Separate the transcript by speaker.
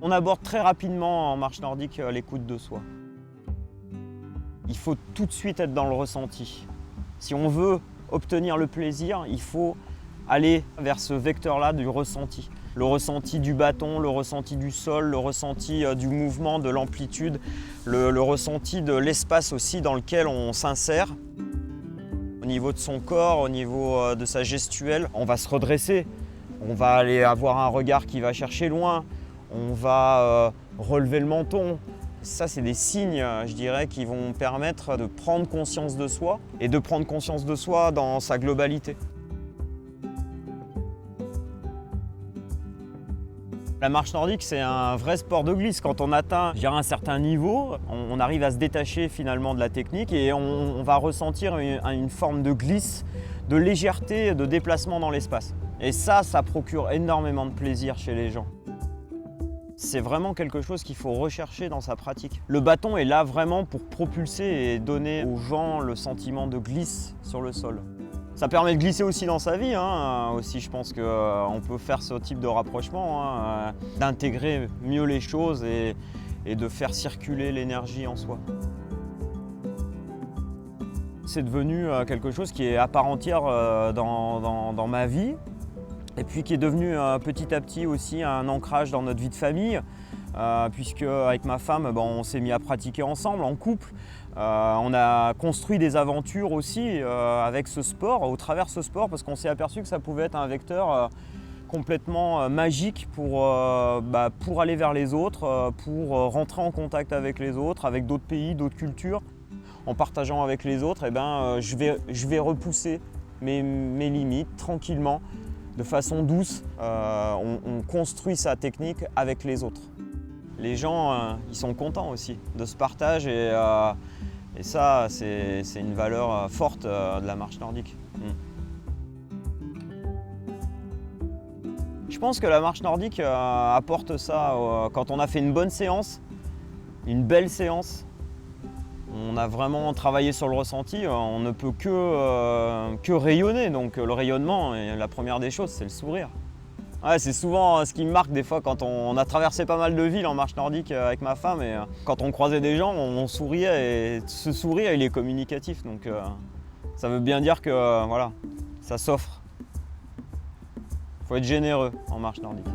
Speaker 1: On aborde très rapidement en marche nordique l'écoute de soi. Il faut tout de suite être dans le ressenti. Si on veut obtenir le plaisir, il faut aller vers ce vecteur-là du ressenti. Le ressenti du bâton, le ressenti du sol, le ressenti du mouvement, de l'amplitude, le ressenti de l'espace aussi dans lequel on s'insère. Au niveau de son corps, au niveau de sa gestuelle, on va se redresser. On va aller avoir un regard qui va chercher loin. On va relever le menton. Ça, c'est des signes, je dirais, qui vont permettre de prendre conscience de soi et de prendre conscience de soi dans sa globalité. La marche nordique, c'est un vrai sport de glisse. Quand on atteint un certain niveau, on arrive à se détacher finalement de la technique et on va ressentir une forme de glisse, de légèreté, de déplacement dans l'espace. Et ça procure énormément de plaisir chez les gens. C'est vraiment quelque chose qu'il faut rechercher dans sa pratique. Le bâton est là vraiment pour propulser et donner aux gens le sentiment de glisse sur le sol. Ça permet de glisser aussi dans sa vie, aussi je pense qu'on peut faire ce type de rapprochement, d'intégrer mieux les choses et de faire circuler l'énergie en soi. C'est devenu quelque chose qui est à part entière dans ma vie. Et puis qui est devenu petit à petit aussi un ancrage dans notre vie de famille, puisque avec ma femme, on s'est mis à pratiquer ensemble, en couple. On a construit des aventures aussi avec ce sport, au travers de ce sport, parce qu'on s'est aperçu que ça pouvait être un vecteur complètement magique pour aller vers les autres, pour rentrer en contact avec les autres, avec d'autres pays, d'autres cultures. En partageant avec les autres, je vais repousser mes limites tranquillement. De façon douce, on construit sa technique avec les autres. Les gens, ils sont contents aussi de ce partage et ça, c'est une valeur forte de la marche nordique. Je pense que la marche nordique apporte ça quand on a fait une bonne séance, une belle séance. On a vraiment travaillé sur le ressenti, on ne peut que rayonner. Donc le rayonnement, et la première des choses, c'est le sourire. Ouais, c'est souvent ce qui me marque des fois quand on a traversé pas mal de villes en marche nordique avec ma femme. Et quand on croisait des gens, on souriait et ce sourire, il est communicatif. Donc ça veut bien dire que voilà, ça s'offre. Il faut être généreux en marche nordique.